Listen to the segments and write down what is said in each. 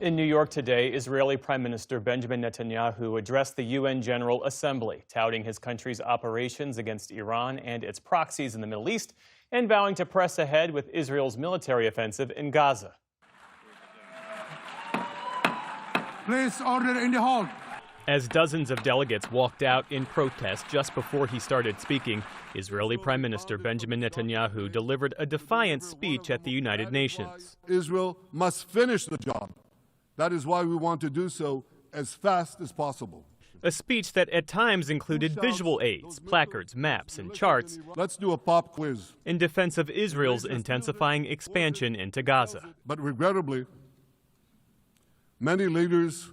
In New York today, Israeli Prime Minister Benjamin Netanyahu addressed the UN General Assembly, touting his country's operations against Iran and its proxies in the Middle East, and vowing to press ahead with Israel's military offensive in Gaza. Please, order in the hall. As dozens of delegates walked out in protest just before he started speaking, Israeli Prime Minister Benjamin Netanyahu delivered a defiant speech at the United Nations. Israel must finish the job. That is why we want to do so as fast as possible. A speech that at times included visual aids, placards, maps, and charts. Let's do a pop quiz. In defense of Israel's intensifying expansion into Gaza. But regrettably, many leaders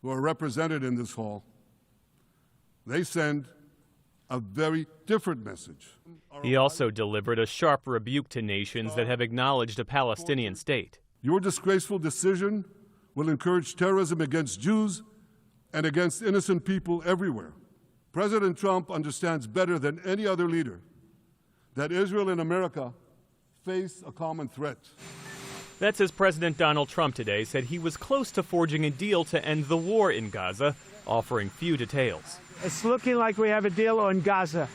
who are represented in this hall, they send a very different message. He also delivered a sharp rebuke to nations that have acknowledged a Palestinian state. Your disgraceful decision will encourage terrorism against Jews and against innocent people everywhere. President Trump understands better than any other leader that Israel and America face a common threat. That's as President Donald Trump today said he was close to forging a deal to end the war in Gaza, offering few details. It's looking like we have a deal on Gaza,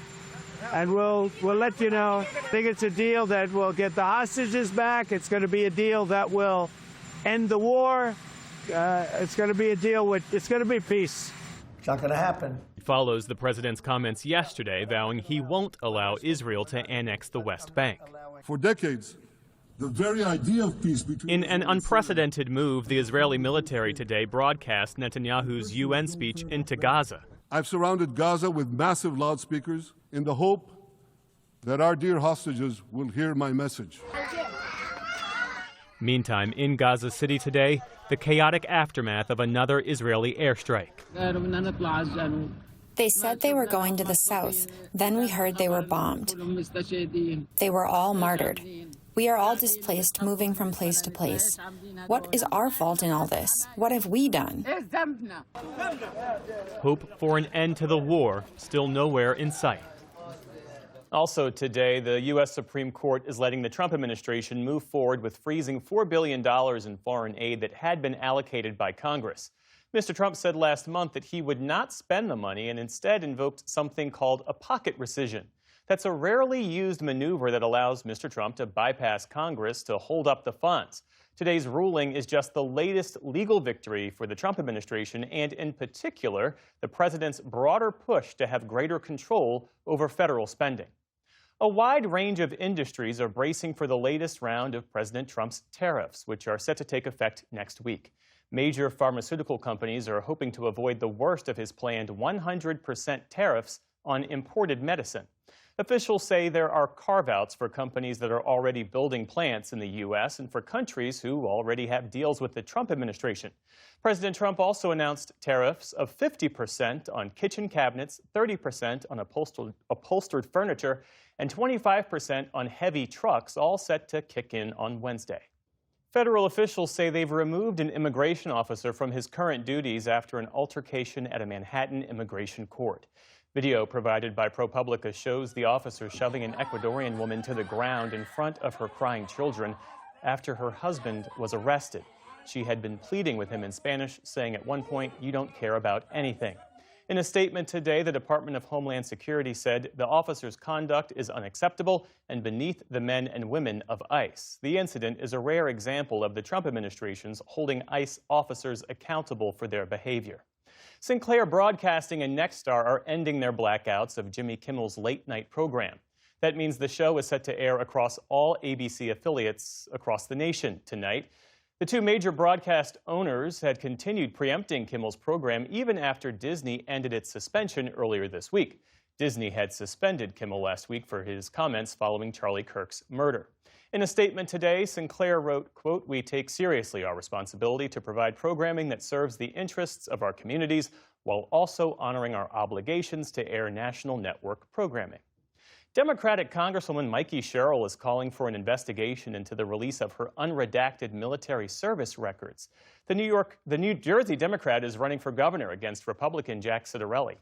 and we'll let you know. I think it's a deal that will get the hostages back. It's going to be a deal that will end the war. It's going to be a deal it's going to be peace. It's not going to happen. It follows the president's comments yesterday vowing he won't allow Israel to annex the West Bank. For decades, the very idea of peace between... In an unprecedented move, the Israeli military today broadcast Netanyahu's UN speech into Gaza. I've surrounded Gaza with massive loudspeakers in the hope that our dear hostages will hear my message. Meantime, in Gaza City today, the chaotic aftermath of another Israeli airstrike. They said they were going to the south. Then we heard they were bombed. They were all martyred. We are all displaced, moving from place to place. What is our fault in all this? What have we done? Hope for an end to the war still nowhere in sight. Also today, the U.S. Supreme Court is letting the Trump administration move forward with freezing $4 billion in foreign aid that had been allocated by Congress. Mr. Trump said last month that he would not spend the money and instead invoked something called a pocket rescission. That's a rarely used maneuver that allows Mr. Trump to bypass Congress to hold up the funds. Today's ruling is just the latest legal victory for the Trump administration and, in particular, the president's broader push to have greater control over federal spending. A wide range of industries are bracing for the latest round of President Trump's tariffs, which are set to take effect next week. Major pharmaceutical companies are hoping to avoid the worst of his planned 100% tariffs on imported medicine. Officials say there are carve-outs for companies that are already building plants in the U.S. and for countries who already have deals with the Trump administration. President Trump also announced tariffs of 50% on kitchen cabinets, 30% on upholstered furniture, and 25% on heavy trucks, all set to kick in on Wednesday. Federal officials say they've removed an immigration officer from his current duties after an altercation at a Manhattan immigration court. Video provided by ProPublica shows the officer shoving an Ecuadorian woman to the ground in front of her crying children after her husband was arrested. She had been pleading with him in Spanish, saying at one point, "You don't care about anything." In a statement today, the Department of Homeland Security said the officer's conduct is unacceptable and beneath the men and women of ICE. The incident is a rare example of the Trump administration's holding ICE officers accountable for their behavior. Sinclair Broadcasting and Nexstar are ending their blackouts of Jimmy Kimmel's late-night program. That means the show is set to air across all ABC affiliates across the nation tonight. The two major broadcast owners had continued preempting Kimmel's program even after Disney ended its suspension earlier this week. Disney had suspended Kimmel last week for his comments following Charlie Kirk's murder. In a statement today, Sinclair wrote, quote, "We take seriously our responsibility to provide programming that serves the interests of our communities while also honoring our obligations to air national network programming." Democratic Congresswoman Mikey Sherrill is calling for an investigation into the release of her unredacted military service records. The New Jersey Democrat is running for governor against Republican Jack Ciattarelli.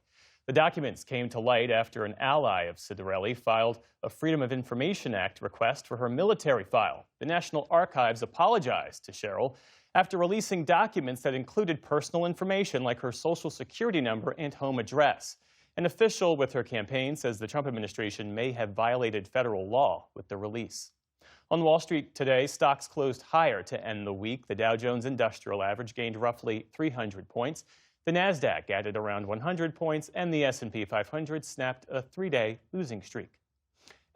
The documents came to light after an ally of Ciattarelli filed a Freedom of Information Act request for her military file. The National Archives apologized to Sherrill after releasing documents that included personal information like her Social Security number and home address. An official with her campaign says the Trump administration may have violated federal law with the release. On Wall Street today, stocks closed higher to end the week. The Dow Jones Industrial Average gained roughly 300 points. The Nasdaq added around 100 points, and the S&P 500 snapped a three-day losing streak.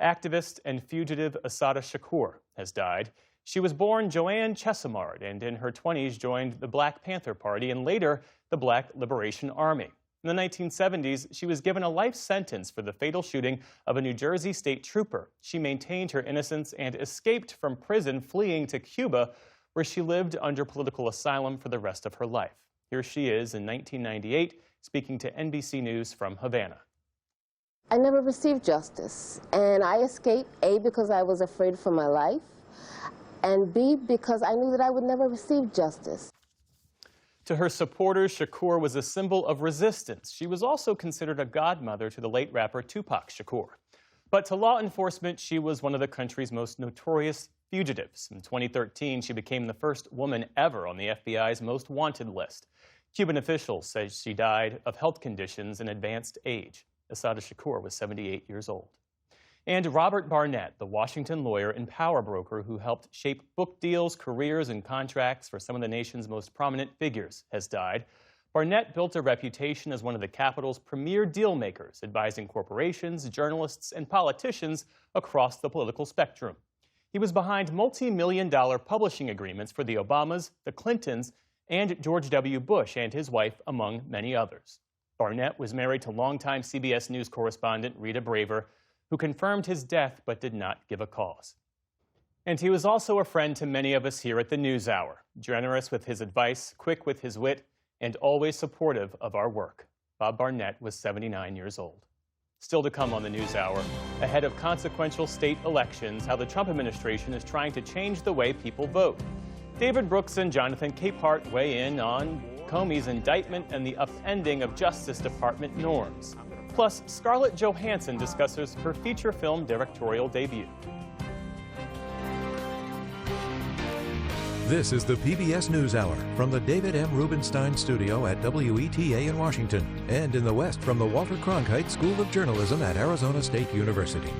Activist and fugitive Assata Shakur has died. She was born Joanne Chesimard and in her 20s joined the Black Panther Party and later the Black Liberation Army. In the 1970s, she was given a life sentence for the fatal shooting of a New Jersey state trooper. She maintained her innocence and escaped from prison, fleeing to Cuba, where she lived under political asylum for the rest of her life. Here she is in 1998, speaking to NBC News from Havana. I never received justice, and I escaped, A, because I was afraid for my life, and B, because I knew that I would never receive justice. To her supporters, Shakur was a symbol of resistance. She was also considered a godmother to the late rapper Tupac Shakur. But to law enforcement, she was one of the country's most notorious fugitives. In 2013, she became the first woman ever on the FBI's most wanted list. Cuban officials say she died of health conditions in advanced age. Assata Shakur was 78 years old. And Robert Barnett, the Washington lawyer and power broker who helped shape book deals, careers, and contracts for some of the nation's most prominent figures, has died. Barnett built a reputation as one of the Capitol's premier deal makers, advising corporations, journalists, and politicians across the political spectrum. He was behind multi-million-dollar publishing agreements for the Obamas, the Clintons, and George W. Bush and his wife, among many others. Barnett was married to longtime CBS News correspondent Rita Braver, who confirmed his death but did not give a cause. And he was also a friend to many of us here at the News Hour, generous with his advice, quick with his wit, and always supportive of our work. Bob Barnett was 79 years old. Still to come on the News Hour, ahead of consequential state elections, how the Trump administration is trying to change the way people vote. David Brooks and Jonathan Capehart weigh in on Comey's indictment and the upending of Justice Department norms. Plus, Scarlett Johansson discusses her feature film directorial debut. This is the PBS News Hour from the David M. Rubenstein Studio at WETA in Washington and in the West from the Walter Cronkite School of Journalism at Arizona State University.